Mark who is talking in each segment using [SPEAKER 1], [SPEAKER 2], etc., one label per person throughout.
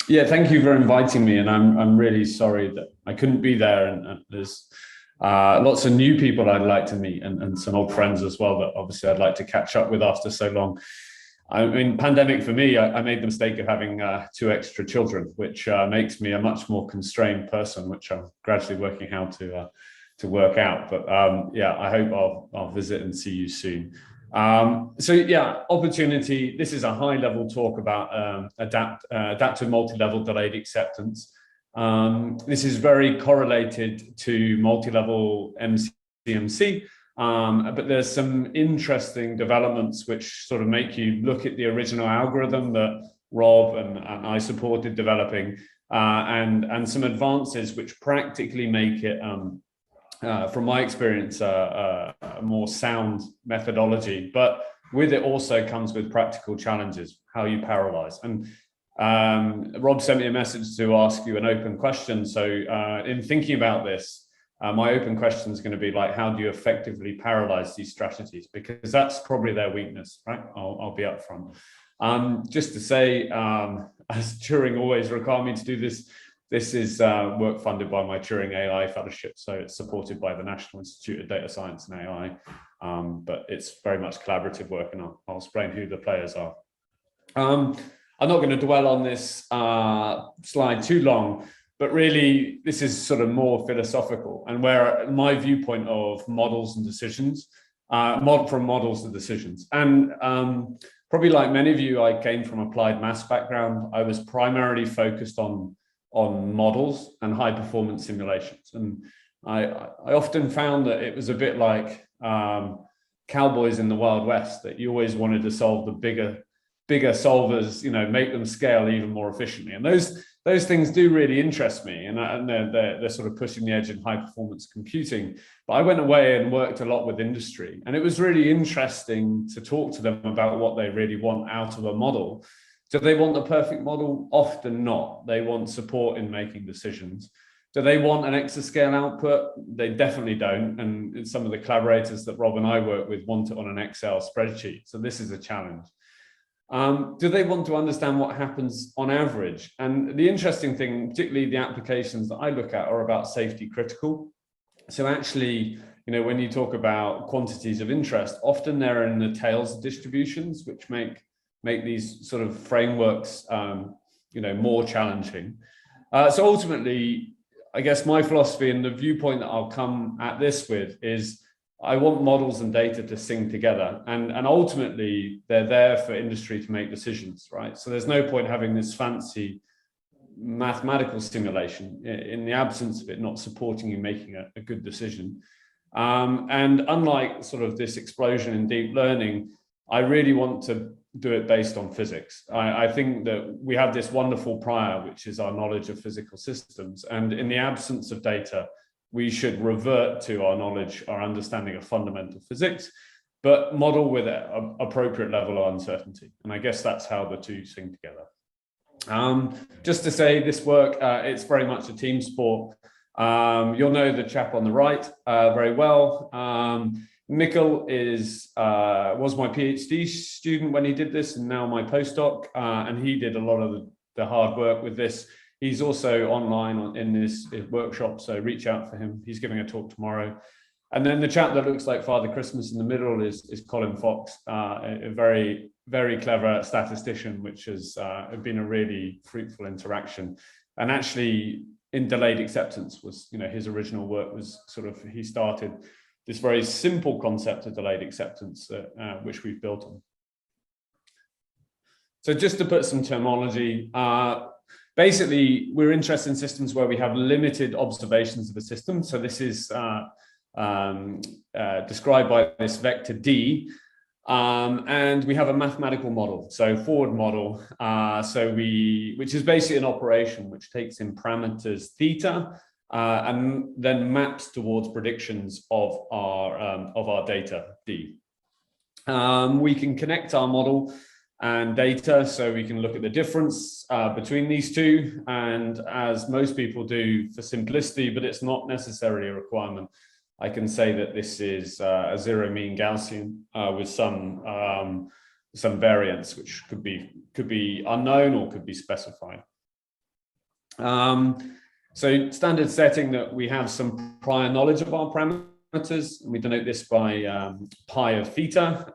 [SPEAKER 1] Yeah, thank you for inviting me, and I'm really sorry that I couldn't be there. And there's lots of new people I'd like to meet, and some old friends as well that obviously I'd like to catch up with after so long. I mean, pandemic for me, I made the mistake of having 2 extra children, which makes me a much more constrained person, which I'm gradually working how to work out. But yeah, I hope I'll visit and see you soon. So yeah, opportunity. This is a high-level talk about adaptive multi-level delayed acceptance. This is very correlated to multi-level MCMC, but there's some interesting developments which sort of make you look at the original algorithm that Rob and I supported developing, and some advances which practically make it, from my experience, a more sound methodology. But with it also comes with practical challenges, how you parallelize. And Rob sent me a message to ask you an open question. So in thinking about this, my open question is going to be like, how do you effectively parallelize these strategies? Because that's probably their weakness, right? I'll be upfront. Just to say, as Turing always required me to do this, this is work funded by my Turing AI Fellowship, so it's supported by the National Institute of Data Science and AI, but it's very much collaborative work, and I'll explain who the players are. I'm not going to dwell on this slide too long, but really this is sort of more philosophical, and where my viewpoint of models and decisions, from models to decisions. And probably like many of you, I came from applied maths background. I was primarily focused on models and high performance simulations. And I often found that it was a bit like cowboys in the Wild West, that you always wanted to solve the bigger solvers, make them scale even more efficiently. And those things do really interest me, and they're sort of pushing the edge in high performance computing. But I went away and worked a lot with industry, and it was really interesting to talk to them about what they really want out of a model. Do they want the perfect model? Often not. They want support in making decisions. Do they want an exascale output? They definitely don't. And some of the collaborators that Rob and I work with want it on an Excel spreadsheet. So this is a challenge. Do they want to understand what happens on average? And the interesting thing, particularly the applications that I look at, are about safety critical. So actually, when you talk about quantities of interest, often they're in the tails of distributions, which make these sort of frameworks, more challenging. So ultimately, I guess my philosophy and the viewpoint that I'll come at this with is I want models and data to sing together, and ultimately they're there for industry to make decisions, right? So there's no point having this fancy mathematical simulation in the absence of it not supporting you making a good decision. And unlike sort of this explosion in deep learning, I really want to do it based on physics. I think that we have this wonderful prior, which is our knowledge of physical systems. And in the absence of data, we should revert to our knowledge, our understanding of fundamental physics, but model with an appropriate level of uncertainty. And I guess that's how the two sing together. Just to say, this work, it's very much a team sport. You'll know the chap on the right very well. Mikkel was my PhD student when he did this, and now my postdoc, and he did a lot of the hard work with this. He's also online in this workshop, so reach out for him. He's giving a talk tomorrow. And then the chap that looks like Father Christmas in the middle is Colin Fox, a very, very clever statistician, which has been a really fruitful interaction. And actually, in delayed acceptance was, his original work was sort of, he started this very simple concept of delayed acceptance, which we've built on. So just to put some terminology, basically, we're interested in systems where we have limited observations of a system. So this is described by this vector D, and we have a mathematical model, so forward model, which is basically an operation which takes in parameters theta, and then maps towards predictions of our data D. We can connect our model and data, so we can look at the difference between these two. And as most people do for simplicity, but it's not necessarily a requirement, I can say that this is a zero mean Gaussian with some some variance, which could be unknown or could be specified. So standard setting that we have some prior knowledge of our parameters, and we denote this by pi of theta.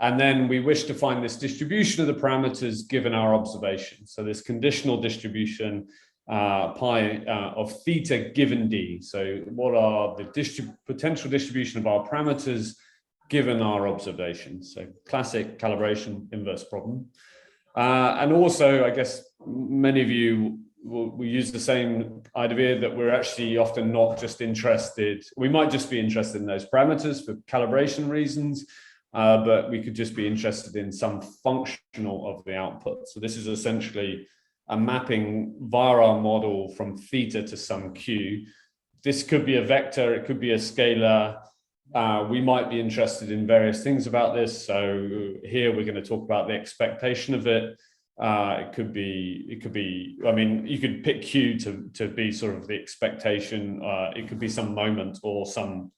[SPEAKER 1] And then we wish to find this distribution of the parameters given our observation. So this conditional distribution pi of theta given d. So what are the potential distribution of our parameters given our observation? So classic calibration inverse problem. And also, I guess many of you we use the same idea that we're actually often not just interested, we might just be interested in those parameters for calibration reasons, but we could just be interested in some functional of the output. So this is essentially a mapping via our model from theta to some q. This could be a vector, it could be a scalar. We might be interested in various things about this. So here we're going to talk about the expectation of it. It could be, I mean, you could pick Q to be sort of the expectation. It could be some moment or some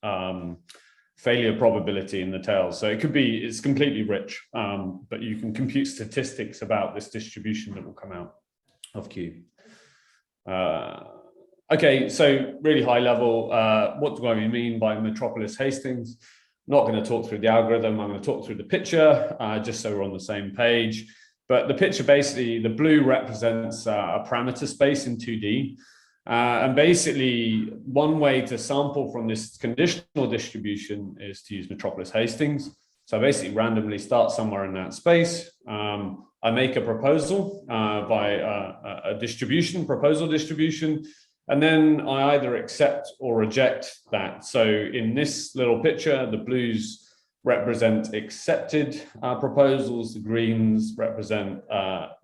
[SPEAKER 1] failure probability in the tail. So it could be, it's completely rich, but you can compute statistics about this distribution that will come out of Q. Okay, so really high level, what do I mean by Metropolis-Hastings? I'm not going to talk through the algorithm, I'm going to talk through the picture, just so we're on the same page. But the picture basically, the blue represents a parameter space in 2D. And basically, one way to sample from this conditional distribution is to use Metropolis-Hastings. So I basically randomly start somewhere in that space. I make a proposal by a proposal distribution, and then I either accept or reject that. So in this little picture, the blues represent accepted proposals, the greens represent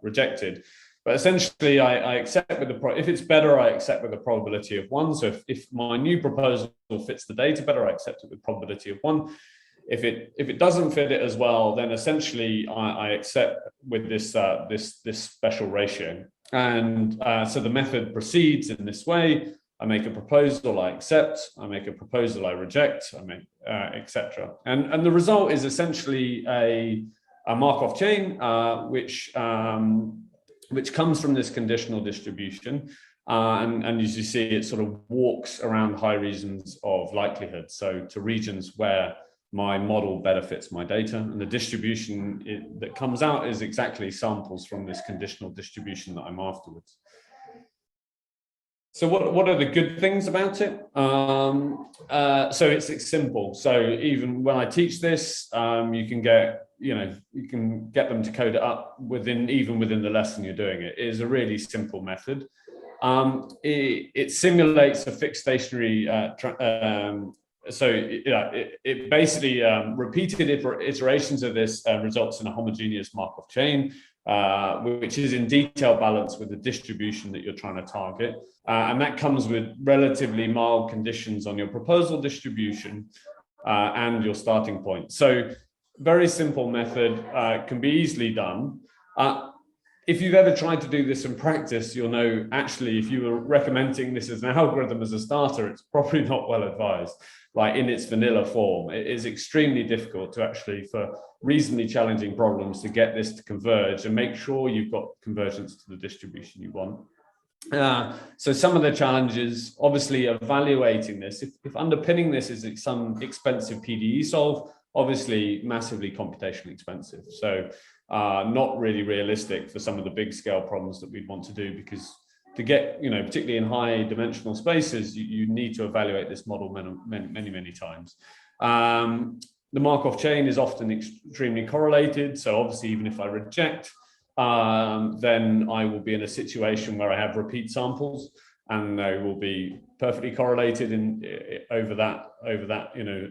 [SPEAKER 1] rejected. But essentially, I accept with if it's better, I accept with a probability of 1. So if my new proposal fits the data better, I accept it with probability of 1. If it doesn't fit it as well, then essentially I accept with this this special ratio. And so the method proceeds in this way. I make a proposal, I accept. I make a proposal, I reject. I make etc. And the result is essentially a Markov chain, which comes from this conditional distribution. And as you see, it sort of walks around high regions of likelihood. So to regions where my model better fits my data, and the distribution that comes out is exactly samples from this conditional distribution that I'm afterwards. So what are the good things about it? So it's simple. So even when I teach this, you can get them to code it up even within the lesson you're doing it. It is a really simple method. It simulates a fixed stationary. So it basically repeated iterations of this results in a homogeneous Markov chain, which is in detail balanced with the distribution that you're trying to target. And that comes with relatively mild conditions on your proposal distribution and your starting point. So very simple method, can be easily done. If you've ever tried to do this in practice, you'll know actually if you were recommending this as an algorithm as a starter, it's probably not well advised. Like in its vanilla form, it is extremely difficult to actually, for reasonably challenging problems, to get this to converge and make sure you've got convergence to the distribution you want. So some of the challenges, obviously evaluating this, if underpinning this is some expensive PDE solve, obviously massively computationally expensive. So not really realistic for some of the big scale problems that we'd want to do, because to get, particularly in high dimensional spaces, you need to evaluate this model many times. The Markov chain is often extremely correlated. So obviously, even if I reject, then I will be in a situation where I have repeat samples, and they will be perfectly correlated over that,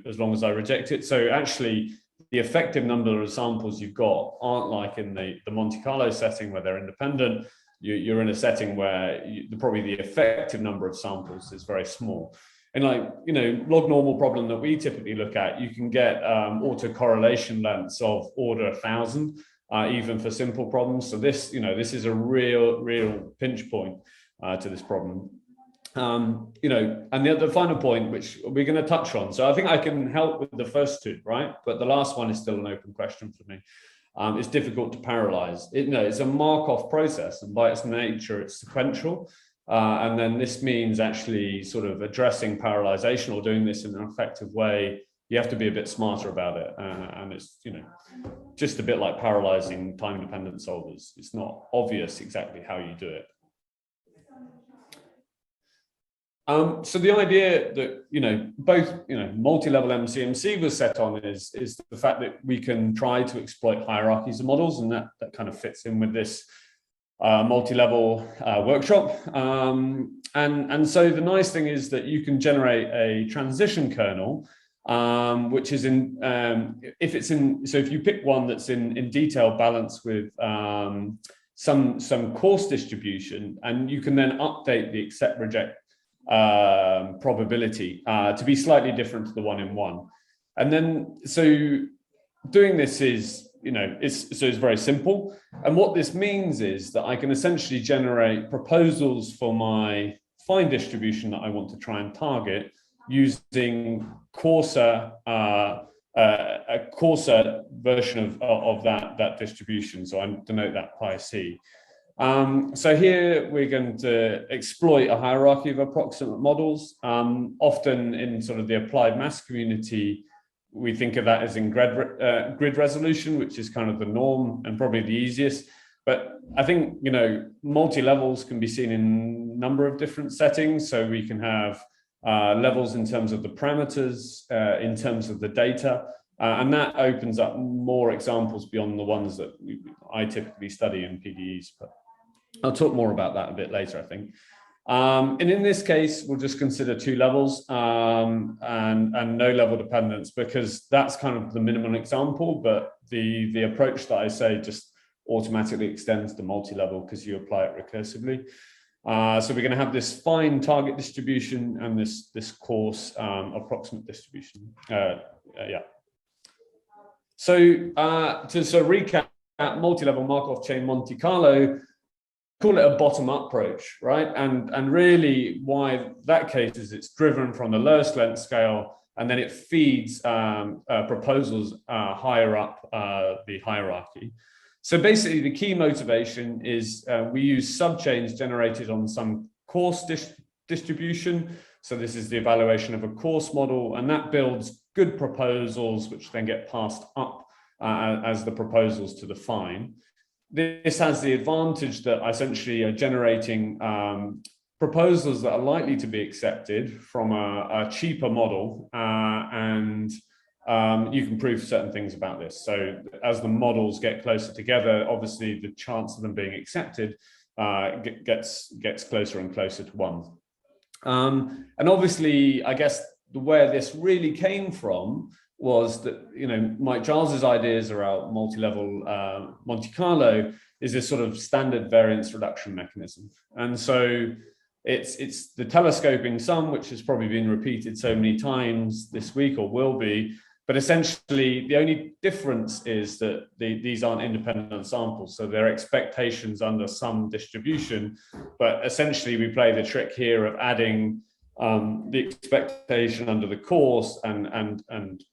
[SPEAKER 1] as long as I reject it. So actually, the effective number of samples you've got aren't like in the Monte Carlo setting where they're independent. You're in a setting where probably the effective number of samples is very small. And log normal problem that we typically look at, you can get autocorrelation lengths of order 1,000, even for simple problems. So this is a real pinch point to this problem. You know, and the final point, which we're going to touch on. So I think I can help with the first two, right? But the last one is still an open question for me. It's difficult to parallelize. It's a Markov process, and by its nature, it's sequential. And then this means actually sort of addressing parallelization or doing this in an effective way. You have to be a bit smarter about it. And it's, you know, just a bit like parallelizing time-dependent solvers. It's not obvious exactly how you do it. So the idea that, you know, both, you know, multi-level MCMC was set on is the fact that we can try to exploit hierarchies of models, and that kind of fits in with this multi-level workshop. And so the nice thing is that you can generate a transition kernel, which is in, so if you pick one that's in detail balanced with some coarse distribution, and you can then update the accept reject probability to be slightly different to the 1-in-1. And then, so doing this is, you know, it's very simple. And what this means is that I can essentially generate proposals for my fine distribution that I want to try and target using coarser, a coarser version of that distribution. So I denote that pi c. So here we're going to exploit a hierarchy of approximate models. Often in sort of the applied maths community, we think of that as in grid resolution, which is kind of the norm and probably the easiest. But I think, you know, multi-levels can be seen in a number of different settings. So we can have levels in terms of the parameters, in terms of the data, and that opens up more examples beyond the ones that I typically study in PDEs. But I'll talk more about that a bit later, I think. And in this case, we'll just consider two levels and no level dependence, because that's kind of the minimum example, but the approach that I say just automatically extends to multi-level because you apply it recursively. So we're going to have this fine target distribution and this coarse approximate distribution. Yeah. So to sort of recap, multi-level Markov chain Monte Carlo, call it a bottom-up approach, right? And really why that case is it's driven from the lowest length scale, and then it feeds proposals higher up the hierarchy. So basically the key motivation is we use subchains generated on some coarse distribution. So this is the evaluation of a coarse model, and that builds good proposals, which then get passed up as the proposals to the fine. This has the advantage that essentially are generating proposals that are likely to be accepted from a cheaper model, and you can prove certain things about this. So as the models get closer together, obviously the chance of them being accepted gets closer and closer to 1. And obviously, I guess where this really came from was that, you know, Mike Giles's ideas around multi-level Monte Carlo is this sort of standard variance reduction mechanism. And so it's the telescoping sum, which has probably been repeated so many times this week or will be, but essentially the only difference is that these aren't independent samples. So they're expectations under some distribution, but essentially we play the trick here of adding the expectation under the coarse and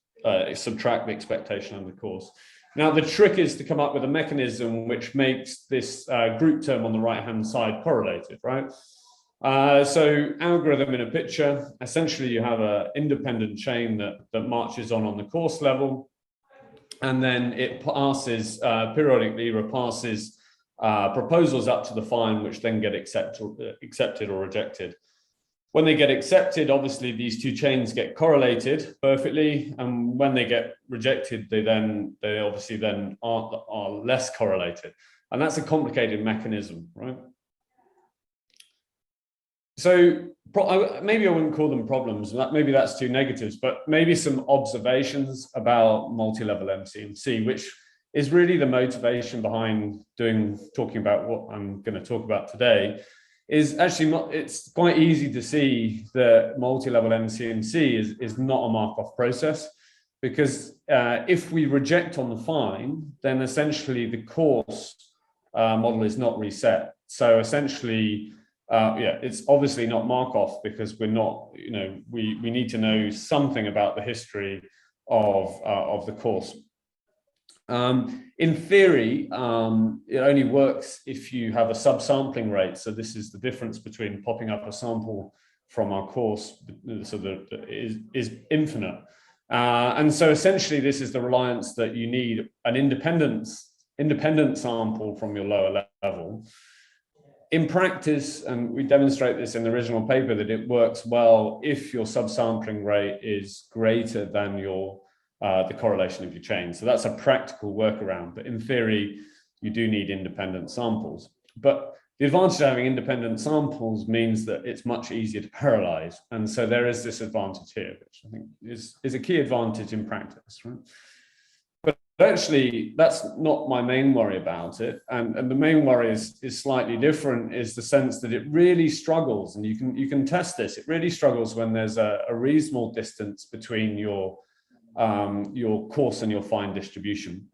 [SPEAKER 1] subtract the expectation under the coarse. Now, the trick is to come up with a mechanism which makes this group term on the right-hand side correlated, right? So algorithm in a picture, essentially you have an independent chain that marches on the coarse level, and then it passes, periodically repasses proposals up to the fine, which then get accepted or rejected. When they get accepted, obviously these two chains get correlated perfectly, and when they get rejected, they obviously then are less correlated, and that's a complicated mechanism, right? So maybe I wouldn't call them problems. Maybe that's too negatives, but maybe some observations about multi-level MCMC, which is really the motivation behind talking about what I'm going to talk about today. Is actually it's quite easy to see that multi-level MCMC is not a Markov process, because if we reject on the fine, then essentially the coarse model is not reset. So essentially yeah, it's obviously not Markov because we're not, we need to know something about the history of the course. In theory, it only works if you have a subsampling rate. So this is the difference between popping up a sample from our course, so that is infinite. And so essentially, this is the reliance that you need an independent sample from your lower level. In practice, and we demonstrate this in the original paper, that it works well if your subsampling rate is greater than your the correlation of your chain. So that's a practical workaround, but in theory, you do need independent samples. But the advantage of having independent samples means that it's much easier to parallelize. And so there is this advantage here, which I think is a key advantage in practice, right? But actually, that's not my main worry about it. And the main worry is slightly different, is the sense that it really struggles, and you can test this, it really struggles when there's a reasonable distance between your coarse and your fine distribution.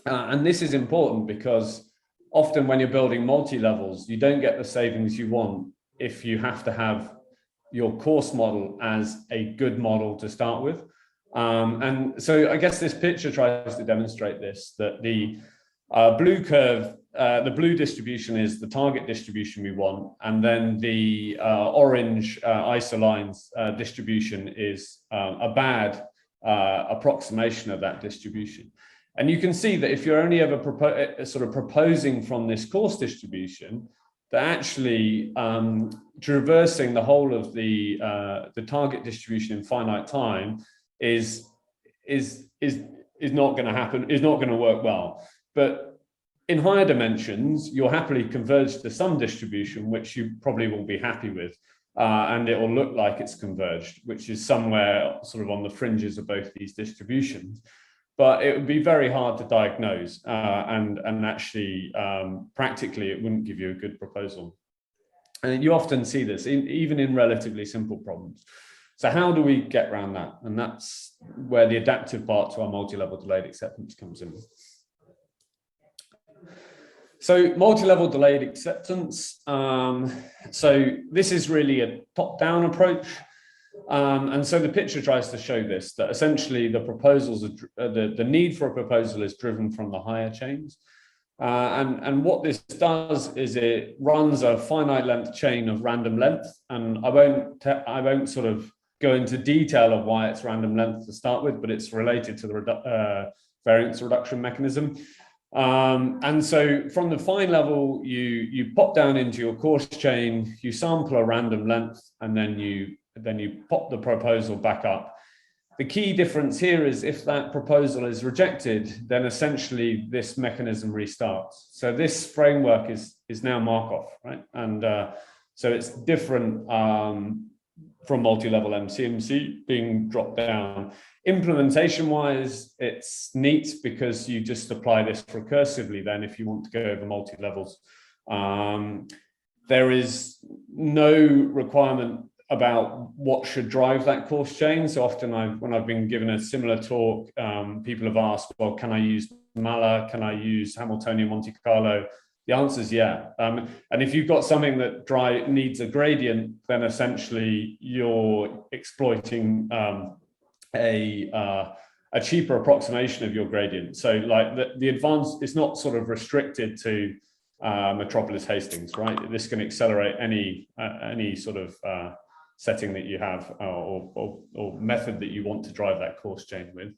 [SPEAKER 1] And this is important because often when you're building multi-levels, you don't get the savings you want if you have to have your coarse model as a good model to start with. And so I guess this picture tries to demonstrate this, that the blue curve, the blue distribution is the target distribution we want, and then the orange isolines distribution is a bad approximation of that distribution. And you can see that if you're only ever proposing from this coarse distribution, that actually traversing the whole of the target distribution in finite time is not going to happen, is not going to work well. But in higher dimensions, you'll happily converge to some distribution, which you probably will be happy with. And it will look like it's converged, which is somewhere sort of on the fringes of both these distributions. But it would be very hard to diagnose, and actually, practically, it wouldn't give you a good proposal. And you often see this, even in relatively simple problems. So how do we get around that? And that's where the adaptive part to our multi-level delayed acceptance comes in. So multi-level delayed acceptance. So this is really a top-down approach. And so the picture tries to show this, that essentially the proposals, the need for a proposal is driven from the higher chains. And what this does is it runs a finite length chain of random length. And I won't sort of go into detail of why it's random length to start with, but it's related to the variance reduction mechanism. And so from the fine level, you pop down into your coarse chain, you sample a random length, and then you pop the proposal back up. The key difference here is if that proposal is rejected, then essentially this mechanism restarts. So this framework is now Markov, right? And so it's different from multi-level MCMC being dropped down. Implementation-wise, it's neat because you just apply this recursively then if you want to go over multi-levels. There is no requirement about what should drive that coarse chain. So often when I've been given a similar talk, people have asked, well, can I use Mala? Can I use Hamiltonian Monte Carlo? The answer is yeah. And if you've got something that needs a gradient, then essentially you're exploiting a cheaper approximation of your gradient. So like the advance is not sort of restricted to Metropolis-Hastings, right? This can accelerate any sort of setting that you have or method that you want to drive that coarse chain with.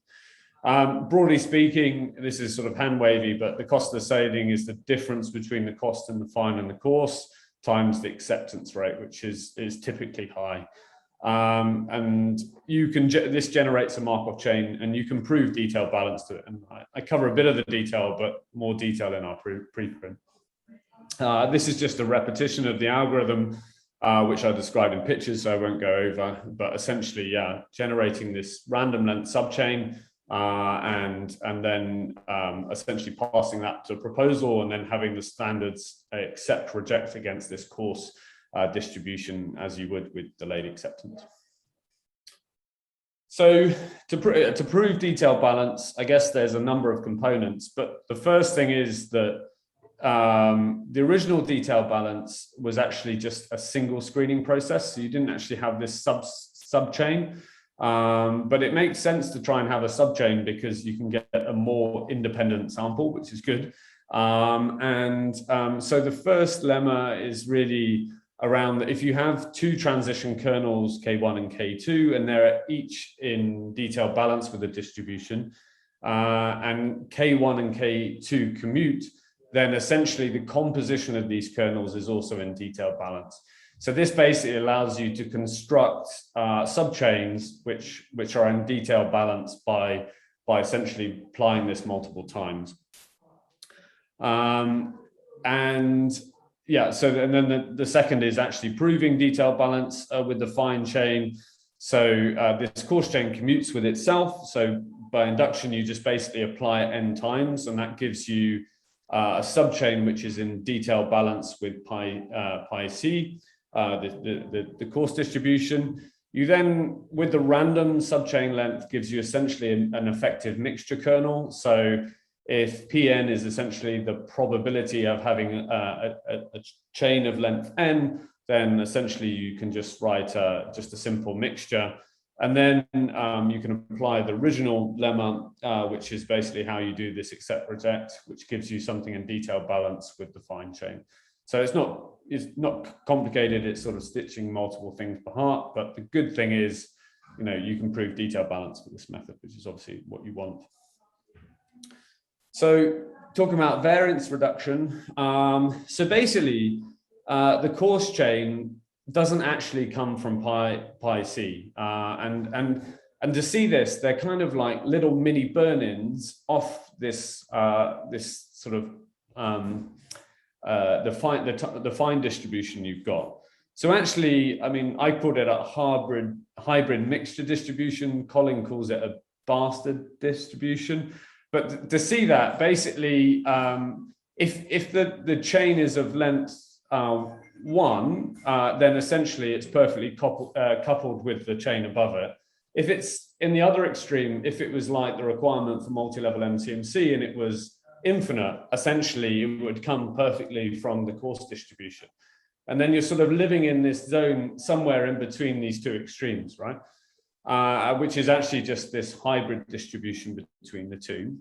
[SPEAKER 1] Broadly speaking, this is sort of hand wavy, but the cost of the saving is the difference between the cost and the fine and the coarse times the acceptance rate, which is typically high. And this generates a Markov chain, and you can prove detail balance to it. And I cover a bit of the detail, but more detail in our preprint. This is just a repetition of the algorithm, which I described in pictures, so I won't go over. But essentially, yeah, generating this random length subchain, and then essentially passing that to a proposal, and then having the standards accept, reject against this coarse distribution as you would with delayed acceptance. So to prove detail balance, I guess there's a number of components, but the first thing is that the original detail balance was actually just a single screening process. So you didn't actually have this subchain. But it makes sense to try and have a subchain because you can get a more independent sample, which is good. So the first lemma is really around that if you have two transition kernels, K1 and K2, and they're each in detail balance with a distribution, and K1 and K2 commute, then essentially the composition of these kernels is also in detail balance. So this basically allows you to construct subchains which are in detail balance by essentially applying this multiple times. And then the second is actually proving detail balance with the fine chain. So this coarse chain commutes with itself. So by induction, you just basically apply it n times, and that gives you a subchain which is in detail balance with pi c. The coarse distribution. You then, with the random subchain length, gives you essentially an effective mixture kernel. So if Pn is essentially the probability of having a chain of length n, then essentially you can just write just a simple mixture. And then you can apply the original lemma, which is basically how you do this accept reject, which gives you something in detail balance with the fine chain. So it's not complicated. It's sort of stitching multiple things by heart. But the good thing is, you can prove detail balance with this method, which is obviously what you want. So talking about variance reduction. So basically, the coarse chain doesn't actually come from pi c, and to see this, they're kind of like little mini burn-ins off this this sort of the fine distribution you've got. So actually, I mean, I called it a hybrid mixture distribution. Colin calls it a bastard distribution. But to see that, basically, if the chain is of length 1, then essentially it's perfectly coupled with the chain above it. If it's in the other extreme, if it was like the requirement for multi-level MCMC and it was infinite, essentially it would come perfectly from the coarse distribution. And then you're sort of living in this zone somewhere in between these two extremes, right? Which is actually just this hybrid distribution between the two.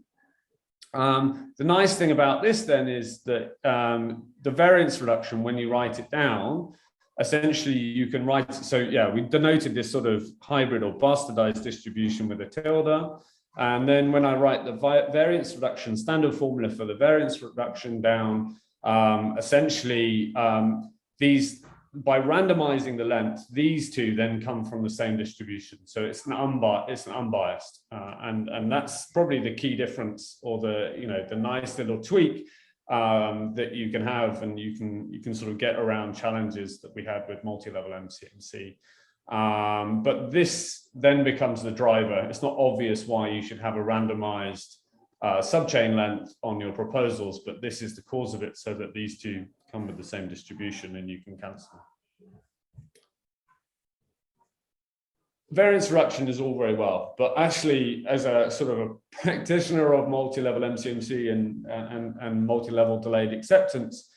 [SPEAKER 1] The nice thing about this then is that the variance reduction, when you write it down, essentially you can write it. So yeah, we denoted this sort of hybrid or bastardized distribution with a tilde. And then when I write the variance reduction standard formula for the variance reduction down, essentially by randomizing the length, these two then come from the same distribution. So it's an unbiased, and that's probably the key difference, or the nice little tweak that you can have, and you can sort of get around challenges that we had with multi-level MCMC. But this then becomes the driver. It's not obvious why you should have a randomized subchain length on your proposals, but this is the cause of it, so that these two come with the same distribution and you can cancel. Variance reduction is all very well, but actually, as a sort of a practitioner of multi-level MCMC and multi-level delayed acceptance,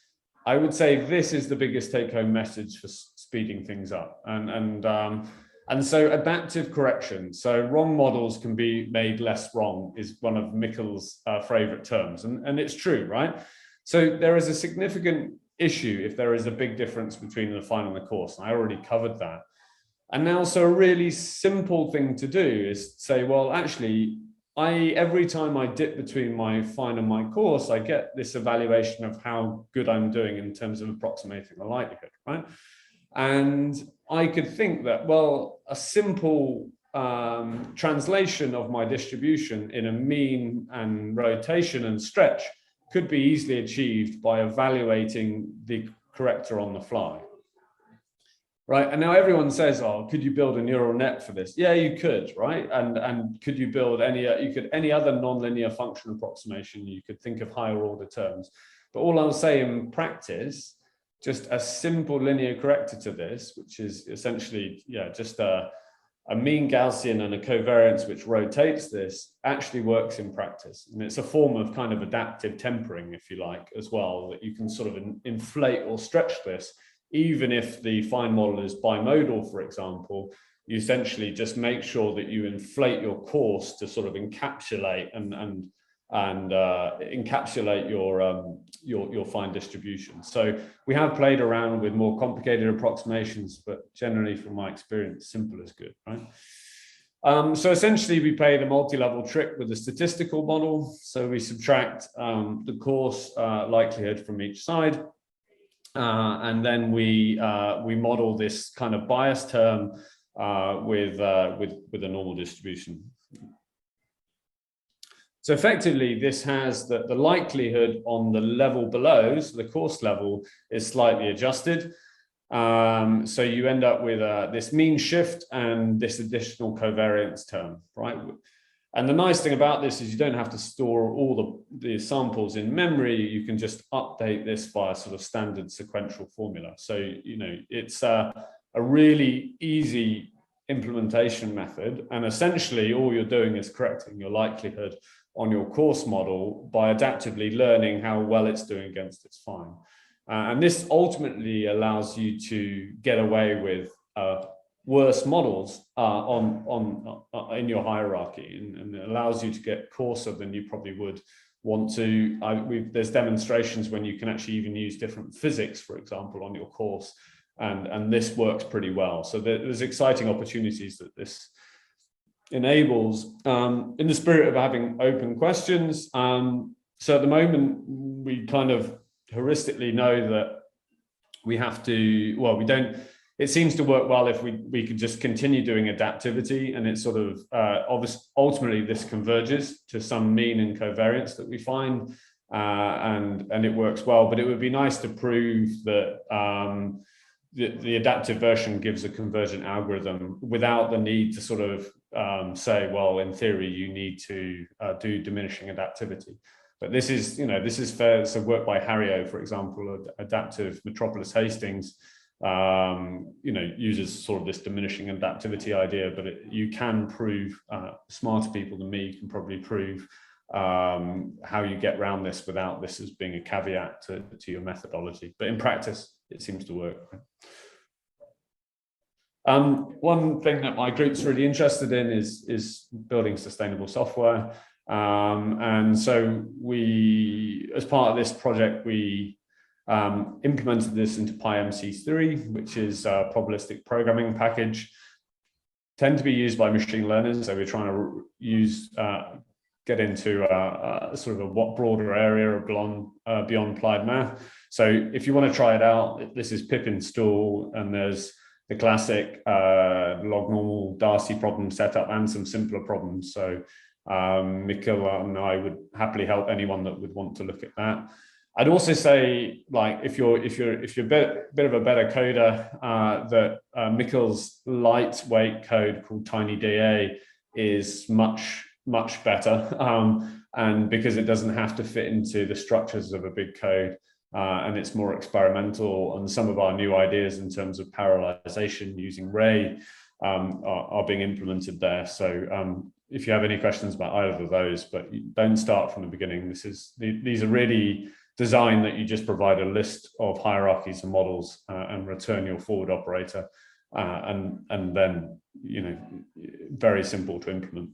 [SPEAKER 1] I would say this is the biggest take-home message for speeding things up. And so adaptive correction, so wrong models can be made less wrong, is one of Mikkel's favorite terms, and it's true, right? So there is a significant issue if there is a big difference between the fine and the coarse, and I already covered that. And now, so a really simple thing to do is say, well, actually, every time I dip between my fine and my coarse, I get this evaluation of how good I'm doing in terms of approximating the likelihood, right? And I could think that, well, a simple translation of my distribution in a mean and rotation and stretch could be easily achieved by evaluating the corrector on the fly. Right, and now everyone says, "Oh, could you build a neural net for this?" Yeah, you could, right? And could you build any other nonlinear function approximation? You could think of higher order terms. But all I'll say in practice, just a simple linear corrector to this, which is essentially, yeah, just a a mean Gaussian and a covariance which rotates this actually works in practice. And it's a form of kind of adaptive tempering, if you like, as well, that you can sort of inflate or stretch this. Even if the fine model is bimodal, for example, you essentially just make sure that you inflate your coarse to sort of encapsulate and encapsulate your fine distribution. So we have played around with more complicated approximations, but generally, from my experience, simple is good, right? So essentially, we play the multi-level trick with the statistical model. So we subtract the coarse likelihood from each side, and then we model this kind of bias term with a normal distribution. So effectively, this has that the likelihood on the level below, so the coarse level, is slightly adjusted. So you end up with this mean shift and this additional covariance term, right? And the nice thing about this is you don't have to store all the samples in memory. You can just update this via sort of standard sequential formula. So, you know, it's a really easy implementation method. And essentially, all you're doing is correcting your likelihood on your coarse model by adaptively learning how well it's doing against its fine. And this ultimately allows you to get away with worse models in your hierarchy, and it allows you to get coarser than you probably would want to. There's demonstrations when you can actually even use different physics, for example, on your course, and this works pretty well. So there's exciting opportunities that this enables. In the spirit of having open questions, so at the moment we kind of heuristically know that we have to, well, we don't, it seems to work well if we could just continue doing adaptivity, and it's sort of ultimately this converges to some mean and covariance that we find, and it works well. But it would be nice to prove that the adaptive version gives a convergent algorithm without the need to sort of say, well, in theory, you need to do diminishing adaptivity. But this is, you know, this is fair. So work by Harrio, for example, adaptive Metropolis-Hastings, you know, uses sort of this diminishing adaptivity idea, but you can prove, smarter people than me can probably prove how you get around this without this as being a caveat to your methodology. But in practice, it seems to work. One thing that my group's really interested in is building sustainable software. And so we, as part of this project, we implemented this into PyMC3, which is a probabilistic programming package, tend to be used by machine learners. So we're trying to use, get into sort of a broader area of beyond applied math. So if you want to try it out, this is pip install, and there's the classic log normal Darcy problem setup and some simpler problems. So Mikkel and I would happily help anyone that would want to look at that. I'd also say, like, if you're a bit of a better coder, that Mikkel's lightweight code called TinyDA is much better, and because it doesn't have to fit into the structures of a big code, and it's more experimental. And some of our new ideas in terms of parallelization using Ray are being implemented there. So if you have any questions about either of those, but don't start from the beginning. These are really designed that you just provide a list of hierarchies and models and return your forward operator, and then, you know, very simple to implement.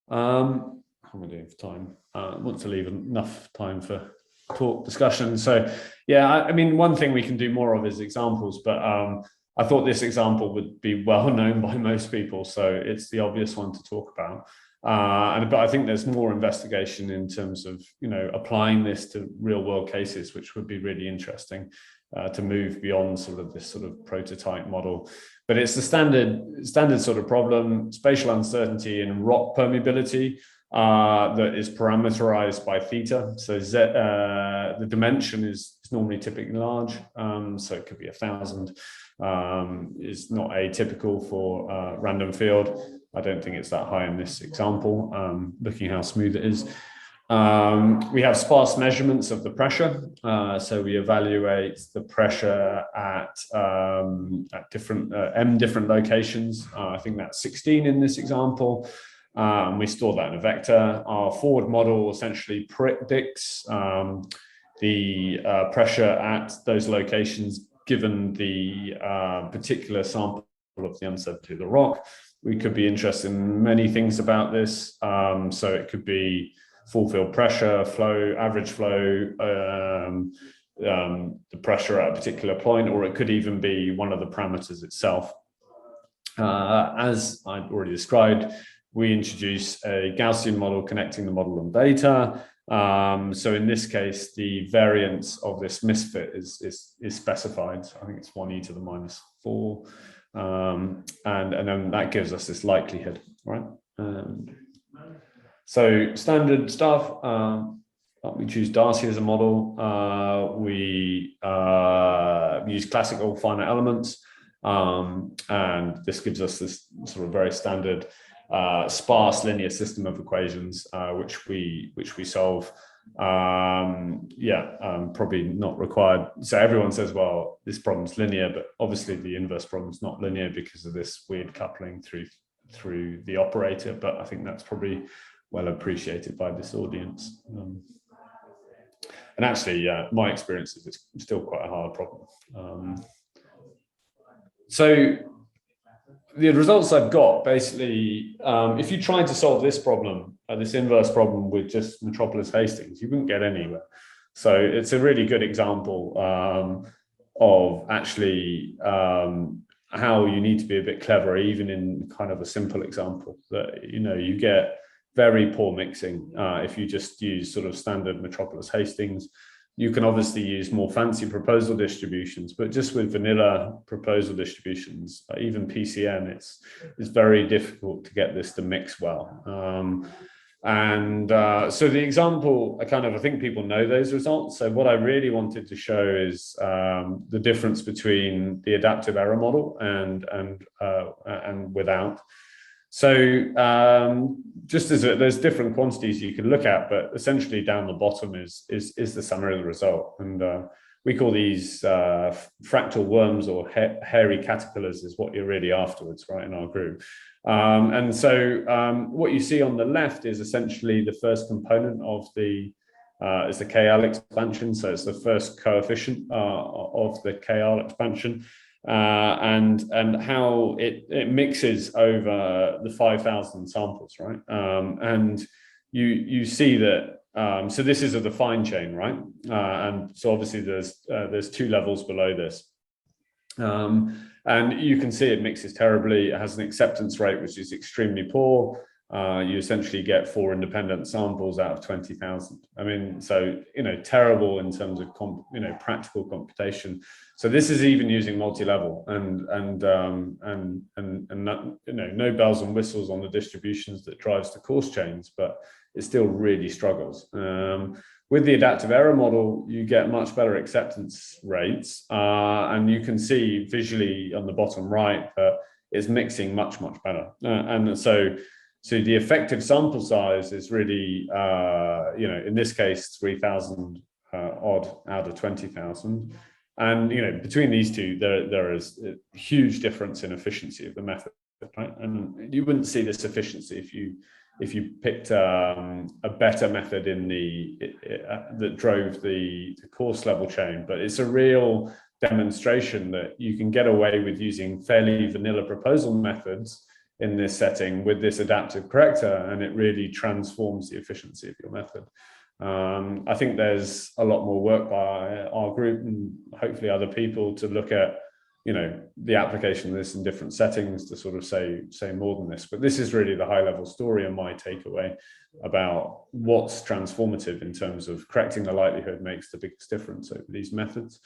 [SPEAKER 1] How am I doing for time? I want to leave enough time for talk discussion. So yeah, I mean, one thing we can do more of is examples, but I thought this example would be well known by most people, so it's the obvious one to talk about. But I think there's more investigation in terms of, you know, applying this to real world cases, which would be really interesting to move beyond sort of this sort of prototype model. But it's the standard sort of problem, spatial uncertainty in rock permeability that is parameterized by theta. So the dimension is normally typically large, so it could be 1,000. Is not atypical for random field. I don't think it's that high in this example, looking how smooth it is. We have sparse measurements of the pressure. So we evaluate the pressure at different m different locations. I think that's 16 in this example. We store that in a vector. Our forward model essentially predicts the pressure at those locations given the particular sample of the uncertainty of the rock. We could be interested in many things about this. So it could be full field pressure, flow, average flow, the pressure at a particular point, or it could even be one of the parameters itself. As I've already described, we introduce a Gaussian model connecting the model and data. So in this case, the variance of this misfit is specified. I think it's 1e to the minus 4. And then that gives us this likelihood, right? So standard stuff, we choose Darcy as a model. We use classical finite elements. And this gives us this sort of very standard sparse linear system of equations, which we solve. Probably not required. So everyone says, well, this problem's linear, but obviously the inverse problem is not linear because of this weird coupling through the operator. But I think that's probably well appreciated by this audience. And actually, my experience is it's still quite a hard problem. So the results I've got, basically, if you tried to solve this problem, this inverse problem with just Metropolis-Hastings, you wouldn't get anywhere. So it's a really good example of actually how you need to be a bit clever, even in kind of a simple example, that, you know, you get very poor mixing if you just use sort of standard Metropolis-Hastings. You can obviously use more fancy proposal distributions, but just with vanilla proposal distributions, even PCN, it's very difficult to get this to mix well. So the example, I think people know those results. So what I really wanted to show is the difference between the adaptive error model and without. So just as there's different quantities you can look at, but essentially down the bottom is the summary of the result. And we call these fractal worms, or hairy caterpillars is what you're really afterwards, right, in our group. And so what you see on the left is essentially the first component of the is the KL expansion. So it's the first coefficient of the KL expansion. And how it mixes over the 5,000 samples, right? And you see that, so this is a defined chain, right? And so obviously there's 2 levels below this. And you can see it mixes terribly. It has an acceptance rate which is extremely poor. You essentially get 4 independent samples out of 20,000. I mean, so, you know, terrible in terms of practical computation. So this is even using multi-level and not, no bells and whistles on the distributions that drives the coarse chains, but it still really struggles. With the adaptive error model, you get much better acceptance rates, and you can see visually on the bottom right that it's mixing much better. And so the effective sample size is really, in this case, 3,000 odd out of 20,000. And, between these two, there is a huge difference in efficiency of the method, right? And you wouldn't see this efficiency if you picked a better method in that drove the coarse level chain. But it's a real demonstration that you can get away with using fairly vanilla proposal methods in this setting with this adaptive corrector, and it really transforms the efficiency of your method. I think there's a lot more work by our group and hopefully other people to look at, the application of this in different settings to sort of say more than this. But this is really the high level story and my takeaway about what's transformative in terms of correcting the likelihood makes the biggest difference over these methods.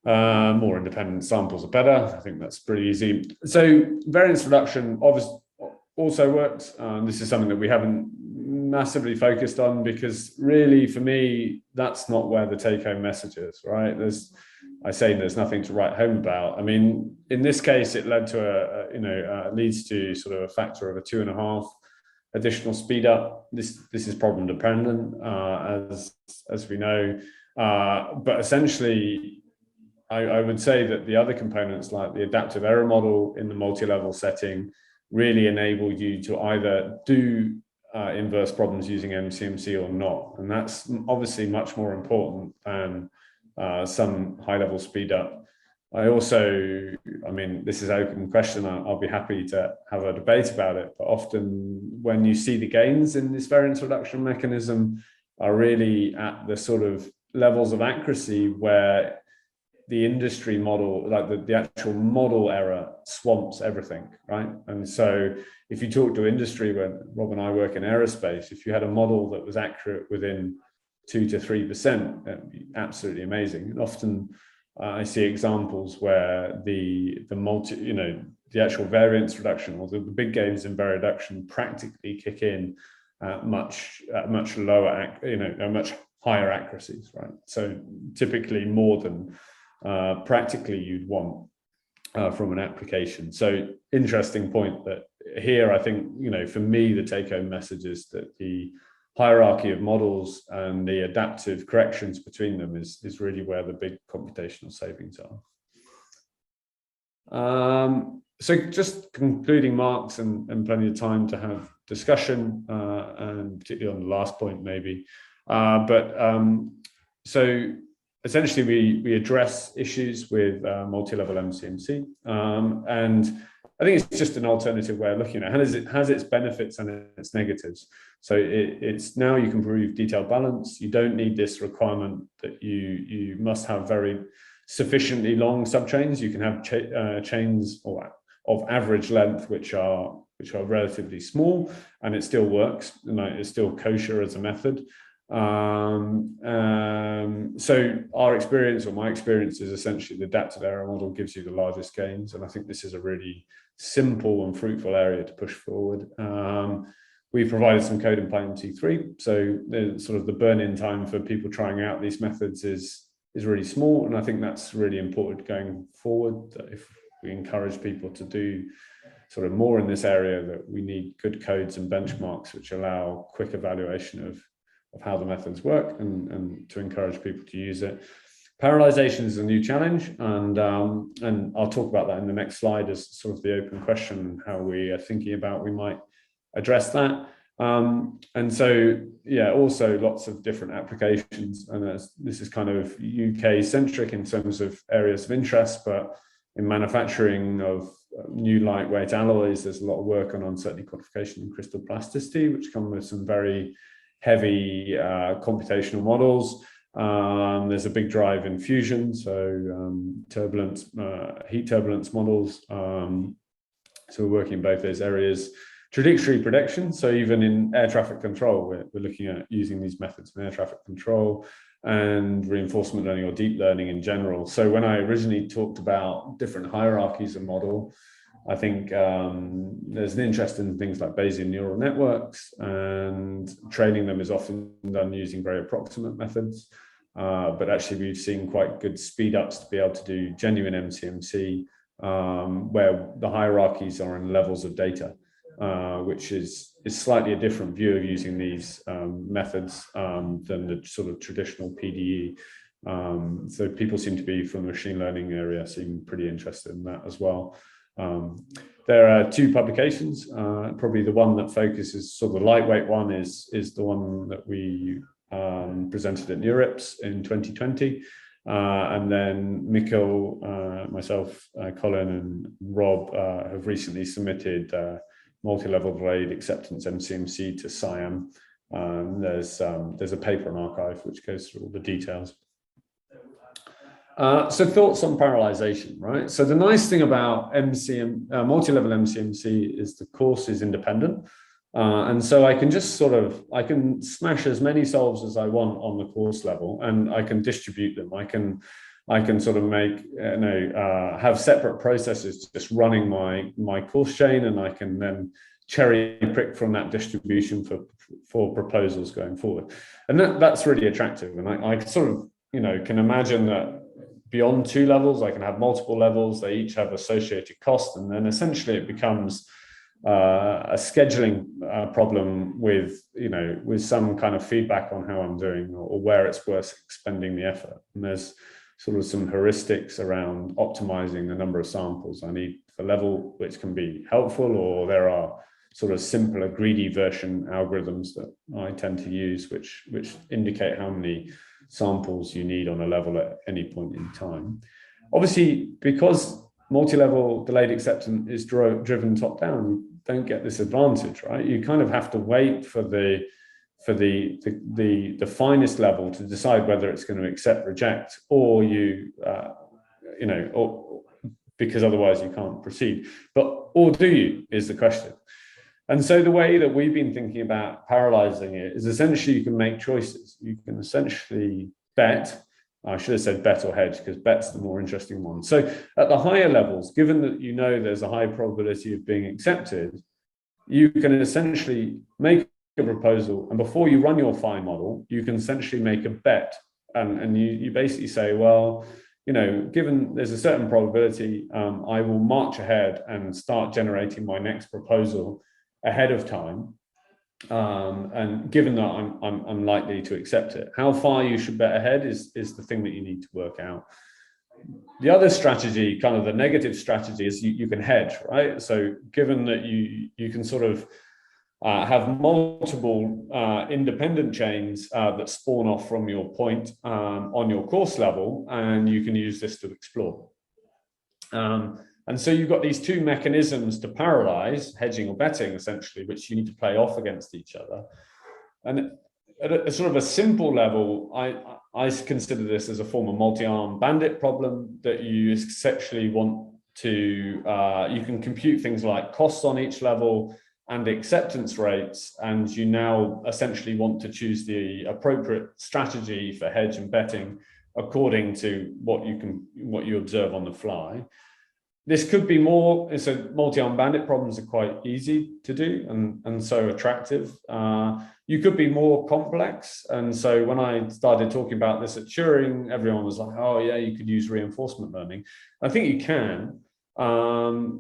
[SPEAKER 1] More independent samples are better. I think that's pretty easy. So variance reduction obviously also works. This is something that we haven't massively focused on because really for me, that's not where the take-home message is, right? There's nothing to write home about. I mean, in this case, it led to leads to sort of a factor of a 2.5 additional speed up. This is problem dependent, as we know, but essentially, I would say that the other components, like the adaptive error model in the multi-level setting, really enable you to either do inverse problems using MCMC or not, and that's obviously much more important than some high-level speed up. I mean, this is an open question. I'll be happy to have a debate about it, but often when you see the gains in this variance reduction mechanism are really at the sort of levels of accuracy where the industry model, like the actual model error, swamps everything, right? And so if you talk to industry, when Rob and I work in aerospace, if you had a model that was accurate within 2 to 3%, that'd be absolutely amazing. And often I see examples where the actual variance reduction, or the big gains in variance reduction, practically kick in at much lower, at much higher accuracies, right? So typically more than practically you'd want from an application. So interesting point that here, I think, for me, the take-home message is that the hierarchy of models and the adaptive corrections between them is really where the big computational savings are. So just concluding marks and plenty of time to have discussion, and particularly on the last point maybe. So essentially we address issues with multi-level MCMC, and I think it's just an alternative way of looking at it. It has its benefits and its negatives. So it's now you can prove detailed balance. You don't need this requirement that you must have very sufficiently long subchains. You can have chains of average length which are relatively small, and it still works, and it's still kosher as a method. So our experience, or my experience, is essentially the adaptive error model gives you the largest gains, and I think this is a really simple and fruitful area to push forward. We've provided some code in Plain T3, so the burn-in time for people trying out these methods is really small, and I think that's really important going forward. That if we encourage people to do sort of more in this area, that we need good codes and benchmarks which allow quick evaluation of how the methods work, and to encourage people to use it. Parallelization is a new challenge, and I'll talk about that in the next slide as sort of the open question, and how we are thinking about we might address that. And so, yeah, also lots of different applications, and this is kind of UK centric in terms of areas of interest, but in manufacturing of new lightweight alloys, there's a lot of work on uncertainty quantification and crystal plasticity, which come with some very heavy computational models. There's a big drive in fusion, so turbulence, heat turbulence models. So we're working in both those areas. Trajectory prediction, so even in air traffic control, we're looking at using these methods in air traffic control, and reinforcement learning, or deep learning in general. So when I originally talked about different hierarchies of model, I think there's an interest in things like Bayesian neural networks, and training them is often done using very approximate methods. But actually, we've seen quite good speed ups to be able to do genuine MCMC, where the hierarchies are in levels of data, which is slightly a different view of using these methods than the sort of traditional PDE. So people seem to be, from the machine learning area, seem pretty interested in that as well. There are two publications. Probably the one that focuses, sort of the lightweight one, is the one that we presented at NeurIPS in 2020. And then Mikkel, myself, Colin, and Rob have recently submitted multi-level delayed acceptance MCMC to SIAM. There's a paper on archive which goes through all the details. So thoughts on parallelization, right? So the nice thing about multi-level MCMC is the course is independent. And so I can just I can smash as many solves as I want on the course level, and I can distribute them. I can sort of make, have separate processes just running my course chain, and I can then cherry pick from that distribution for proposals going forward. And that's really attractive. And I sort of, can imagine that beyond 2 levels, I can have multiple levels. They each have associated cost, and then essentially it becomes a scheduling problem with, with some kind of feedback on how I'm doing or where it's worth expending the effort. And there's sort of some heuristics around optimizing the number of samples I need for level, which can be helpful, or there are sort of simpler greedy version algorithms that I tend to use, which indicate how many samples you need on a level at any point in time. Obviously, because multi-level delayed acceptance is driven top down, you don't get this advantage, right? You kind of have to wait for the finest level to decide whether it's going to accept, reject, or or because otherwise you can't proceed. Or do you, is the question. And so the way that we've been thinking about parallelizing it is essentially you can make choices. You can essentially bet. I should have said bet or hedge, because bet's the more interesting one. So at the higher levels, given that there's a high probability of being accepted, you can essentially make a proposal, and before you run your phi model, you can essentially make a bet. And you basically say, well, given there's a certain probability, I will march ahead and start generating my next proposal ahead of time. And given that I'm likely to accept it, how far you should bet ahead is the thing that you need to work out. The other strategy, kind of the negative strategy, is you can hedge, right? So given that you can sort of have multiple independent chains that spawn off from your point on your coarse level, and you can use this to explore. And so you've got these two mechanisms to parallelize, hedging or betting, essentially, which you need to play off against each other. And at a sort of a simple level, I consider this as a form of multi-arm bandit problem that you essentially want to, you can compute things like costs on each level and acceptance rates, and you now essentially want to choose the appropriate strategy for hedge and betting according to what you observe on the fly. This could be more, so multi-arm bandit problems are quite easy to do and so attractive. You could be more complex. And so when I started talking about this at Turing, everyone was like, oh yeah, you could use reinforcement learning. I think you can.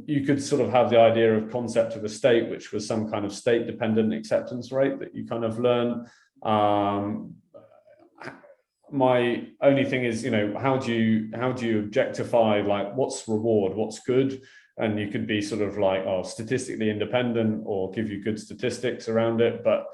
[SPEAKER 1] You could sort of have the idea of concept of a state, which was some kind of state-dependent acceptance rate that you kind of learn. My only thing is, how do you objectify, like, what's reward, what's good? And you could be sort of like, oh, statistically independent, or give you good statistics around it. But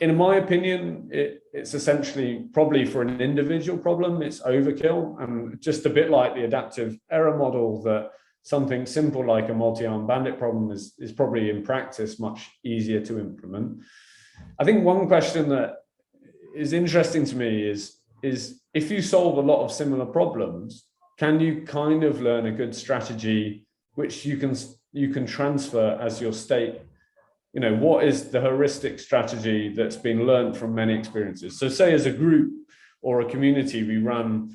[SPEAKER 1] in my opinion, it's essentially probably for an individual problem, it's overkill, and just a bit like the adaptive error model, that something simple like a multi-arm bandit problem is probably in practice much easier to implement. I think one question that is interesting to me is if you solve a lot of similar problems, can you kind of learn a good strategy which you can transfer as your state? What is the heuristic strategy that's been learned from many experiences? So say as a group or a community, we run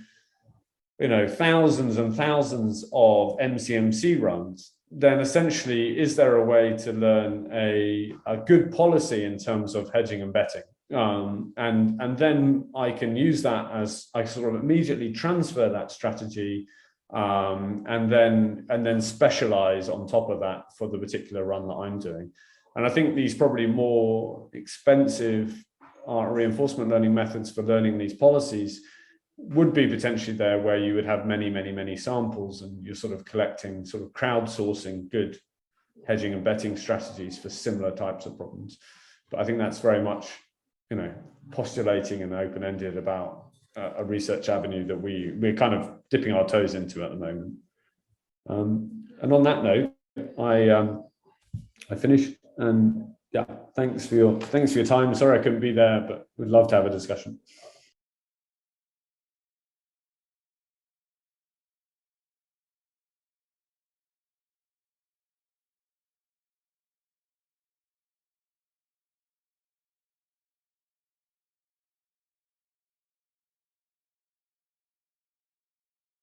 [SPEAKER 1] thousands and thousands of MCMC runs, then essentially, is there a way to learn a good policy in terms of hedging and betting? And then I can use that as I sort of immediately transfer that strategy, and then specialize on top of that for the particular run that I'm doing. And I think these probably more expensive reinforcement learning methods for learning these policies would be potentially there, where you would have many samples, and you're sort of collecting, sort of crowdsourcing good hedging and betting strategies for similar types of problems. But I think that's very much postulating and open-ended about a research avenue that we're kind of dipping our toes into at the moment. And on that note, I finished, and yeah, thanks for your time. Sorry I couldn't be there, but we'd love to have a discussion.